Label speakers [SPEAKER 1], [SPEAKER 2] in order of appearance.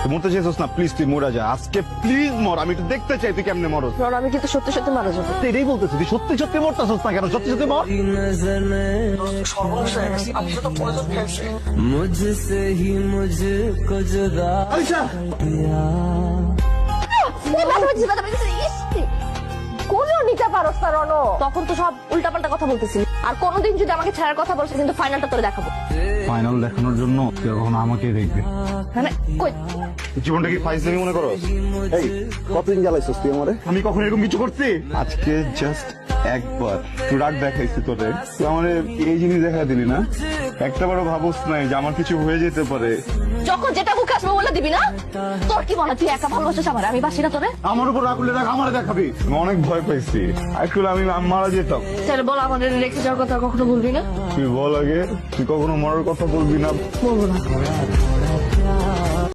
[SPEAKER 1] তুই মরতে চাইছিস না, প্লিজ তুই মরা যা আজকে, প্লিজ মর, আমি একটু দেখতে চাই তুই কেমনে মরস।
[SPEAKER 2] আমি কিন্তু সত্যি সত্যি মারা যাবো।
[SPEAKER 1] তুই এটাই বলতেছিস, তুই সত্যি সত্যি মরতেছিস না কেন? সত্যি সত্যি মর।
[SPEAKER 3] मुझसे ही मुझको जुदा
[SPEAKER 1] আলিশা,
[SPEAKER 2] কোন নিতে পারো রনো? তখন তো সব উল্টাপাল্টা কথা বলতেছিলি, আর কোনোদিন যদি আমাকে ছাড়ার কথা বলছিস কিন্তু ফাইনালটা তোরে দেখাবো।
[SPEAKER 1] ফাইনাল দেখানোর জন্য তুই কখনো আমাকেই দেখবি।
[SPEAKER 2] মানে কই
[SPEAKER 1] জীবনটা কি ফাইজলামি মনে করো? এই কতদিন জ্বালাইছিস তুই আমারে? আমি কখনো এরকম কিছু করছি? আজকে জাস্ট একবার তুই রাগ দেখাইছি তোরে, তুই আমারে এই জিনিস দেখা দিলি না, একটা বারও ভাবস নাই যে আমার কিছু হয়ে যেতে পারে।
[SPEAKER 2] যখন যেটা মুখে আসবে বলে দিবি না? তোর কি মনে হয় তুই একা ভালোবাসিস আমার, আমি বাসি না তোরে?
[SPEAKER 1] আমার উপর রাগ করলে রাগ আমারে দেখাবি। আমি অনেক ভয় পাইছি, আসলে আমি মারা যেতাম।
[SPEAKER 2] তাহলে বল আমাদের রেখে যাওয়ার কথা কখনো বলবি না?
[SPEAKER 1] তুই বল আগে, তুই কখনো মরার কথা বলবি না?
[SPEAKER 2] বলবো না।